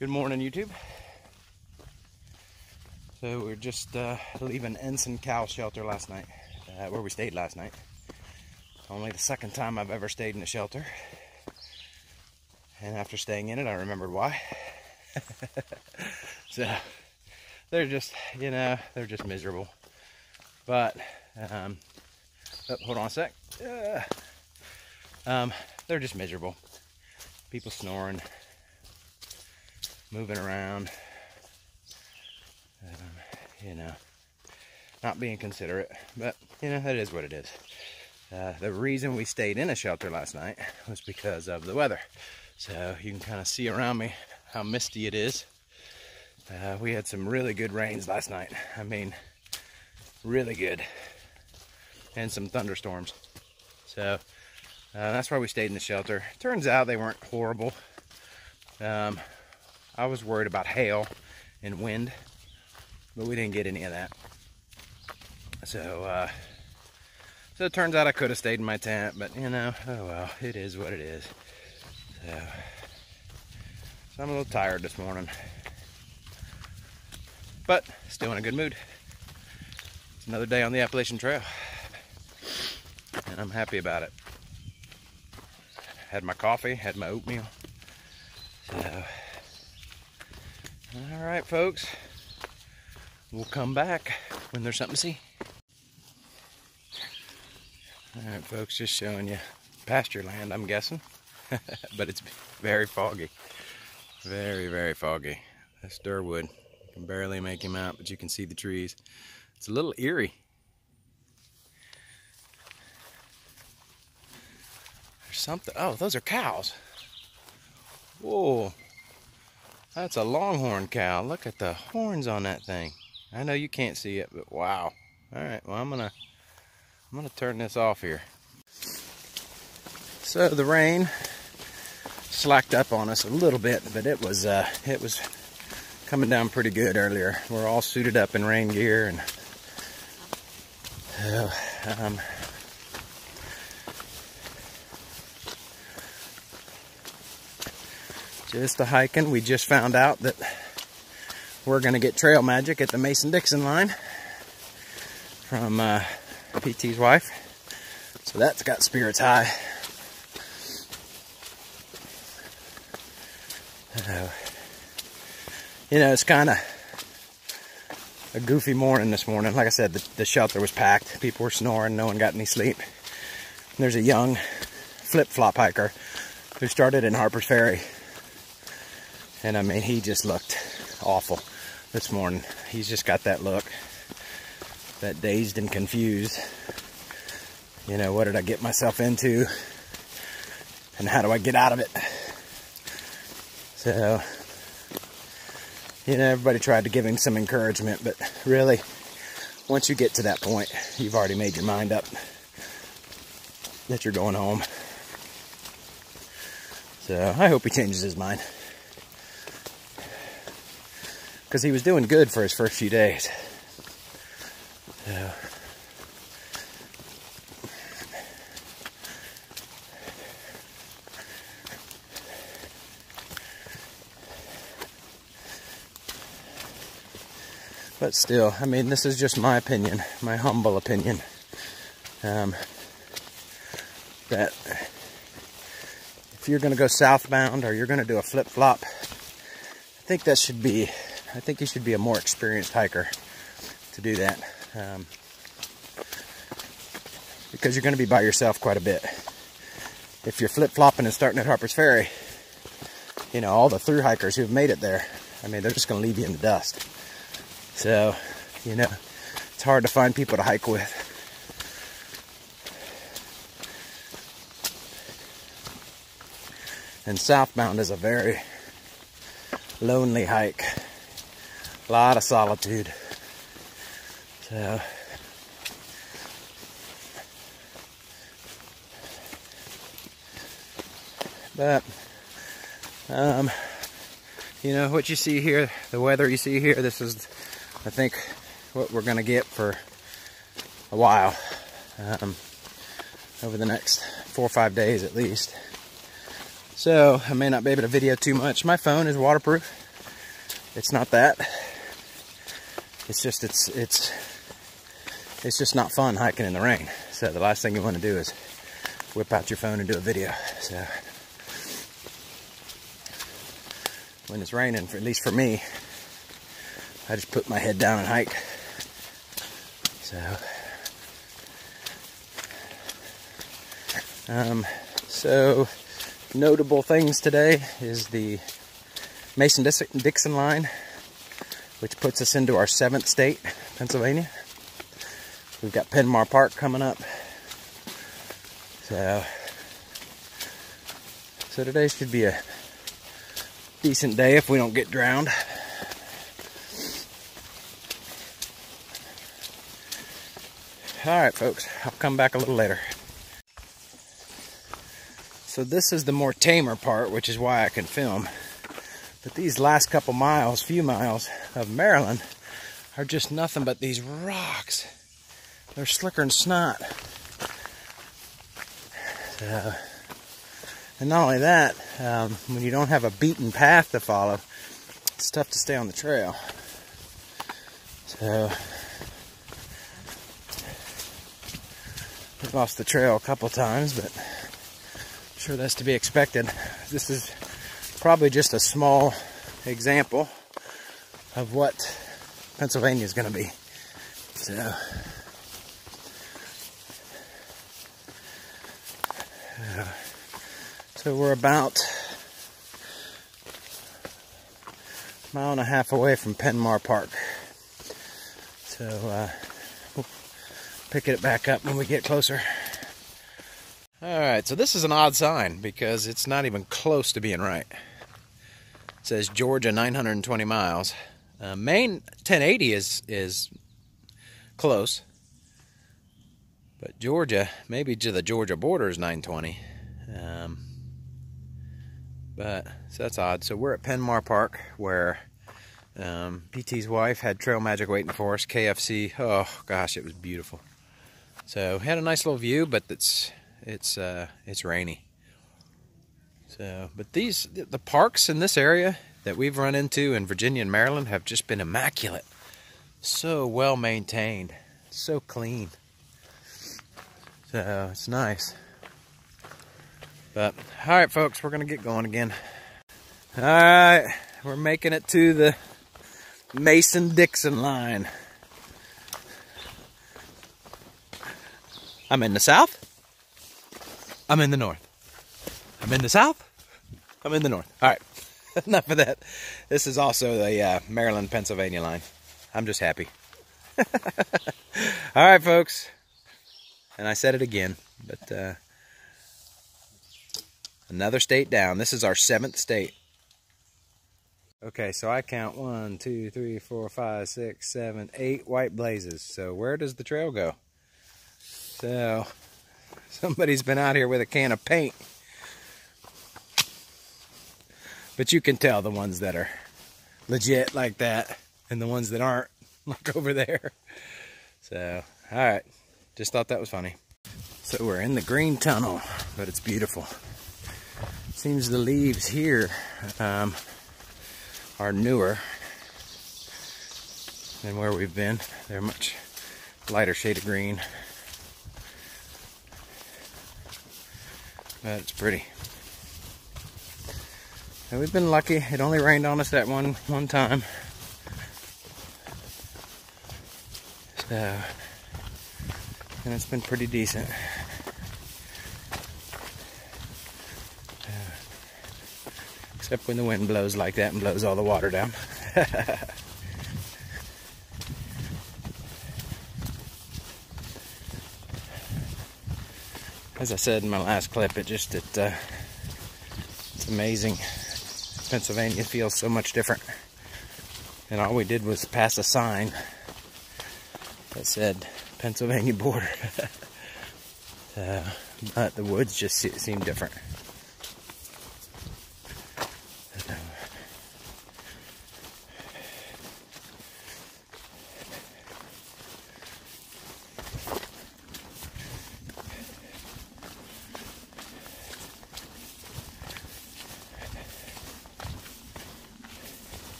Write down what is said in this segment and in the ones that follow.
Good morning, YouTube. So we're just leaving Ensign Cowell shelter last night, where we stayed last night. Only the second time I've ever stayed in a shelter. And after staying in it, I remembered why. So they're just, they're just miserable. But, oh, hold on a sec. They're just miserable. People snoring, moving around, not being considerate, but that is what it is. The reason we stayed in a shelter last night was because of the weather. So you can kind of see around me how misty it is. We had some really good rains last night. I mean, really good. And some thunderstorms. So that's why we stayed in the shelter. Turns out they weren't horrible. I was worried about hail and wind, but we didn't get any of that. So it turns out I could have stayed in my tent, but oh well, it is what it is. So I'm a little tired this morning, but still in a good mood. It's another day on the Appalachian Trail, and I'm happy about it. Had my coffee, had my oatmeal. So, all right, folks. We'll come back when there's something to see. All right, folks, just showing you pasture land, I'm guessing. But it's very foggy. Very, very foggy. That's Durwood. You can barely make him out, but you can see the trees. It's a little eerie. There's something. Oh, those are cows. Whoa. That's a longhorn cow. Look at the horns on that thing. I know you can't see it, but wow. All right, well, I'm gonna turn this off here. So the rain slacked up on us a little bit, but it was coming down pretty good earlier. We're all suited up in rain gear, and just a hiking. We just found out that we're gonna get trail magic at the Mason-Dixon line from PT's wife. So that's got spirits high. It's kind of a goofy morning this morning. Like I said, the shelter was packed. People were snoring. No one got any sleep. And there's a young flip-flop hiker who started in Harper's Ferry. And I mean, he just looked awful this morning. He's just got that look, that dazed and confused. What did I get myself into? And how do I get out of it? So, everybody tried to give him some encouragement, but really, once you get to that point, you've already made your mind up that you're going home. So, I hope he changes his mind. Because he was doing good for his first few days. So. But still, I mean, this is just my opinion, my humble opinion, that if you're going to go southbound or you're going to do a flip-flop, I think you should be a more experienced hiker to do that, because you're going to be by yourself quite a bit. If you're flip-flopping and starting at Harper's Ferry, all the through hikers who've made it there, I mean, they're just going to leave you in the dust. So, it's hard to find people to hike with. And southbound is a very lonely hike. A lot of solitude. So, but, what you see here, the weather you see here, this is, I think, what we're going to get for a while, over the next 4 or 5 days at least. So I may not be able to video too much. My phone is waterproof, It's not that. It's just not fun hiking in the rain. So the last thing you want to do is whip out your phone and do a video. So when it's raining, at least for me, I just put my head down and hike. So notable things today is the Mason-Dixon line, which puts us into our 7th state, Pennsylvania. We've got Penmar Park coming up. So today should be a decent day if we don't get drowned. Alright folks, I'll come back a little later. So this is the more tamer part, which is why I can film. But these last couple miles, few miles of Maryland are just nothing but these rocks. They're slicker than snot. So, and not only that, when you don't have a beaten path to follow, it's tough to stay on the trail. So we've lost the trail a couple times, but I'm sure that's to be expected. This is probably just a small example of what Pennsylvania is going to be. So we're about a mile and a half away from Penmar Park. So we'll pick it back up when we get closer. Alright, so this is an odd sign because it's not even close to being right. It says Georgia 920 miles. Maine 1080 is close. But Georgia, maybe to the Georgia border is 920. So that's odd. So we're at Penmar Park where PT's wife had Trail Magic waiting for us. KFC. Oh gosh, it was beautiful. So had a nice little view, but it's rainy. So, but the parks in this area that we've run into in Virginia and Maryland have just been immaculate. So well maintained, so clean. So it's nice. But all right, folks, we're gonna get going again. All right, we're making it to the Mason-Dixon line. I'm in the south. I'm in the north. I'm in the south. I'm in the north. All right, enough of that. This is also the Maryland-Pennsylvania line. I'm just happy. All right, folks. And I said it again, but another state down. This is our 7th state. Okay, so I count 1, 2, 3, 4, 5, 6, 7, 8 white blazes. So where does the trail go? So somebody's been out here with a can of paint. But you can tell the ones that are legit like that and the ones that aren't, like over there. So, all right. Just thought that was funny. So we're in the green tunnel, but it's beautiful. Seems the leaves here are newer than where we've been. They're much lighter shade of green. But it's pretty. And we've been lucky. It only rained on us that one time. So, and it's been pretty decent. Except when the wind blows like that and blows all the water down. As I said in my last clip, it's amazing. Pennsylvania feels so much different. And all we did was pass a sign that said Pennsylvania border. But the woods just seem different.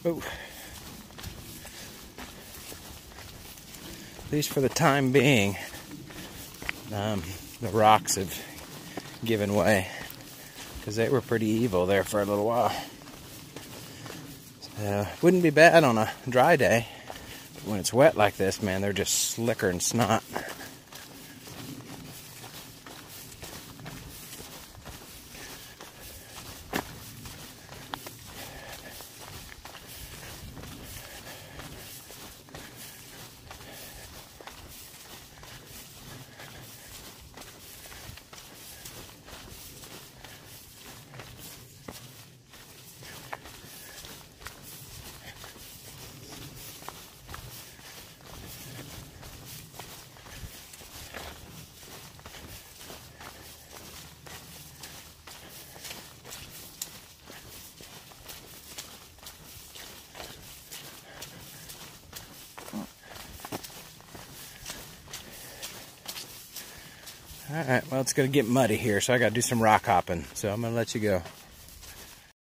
Oh. At least for the time being, the rocks have given way, because they were pretty evil there for a little while. So, wouldn't be bad on a dry day, but when it's wet like this, man, they're just slicker than snot. Alright, well, it's going to get muddy here, so I got to do some rock hopping. So I'm going to let you go.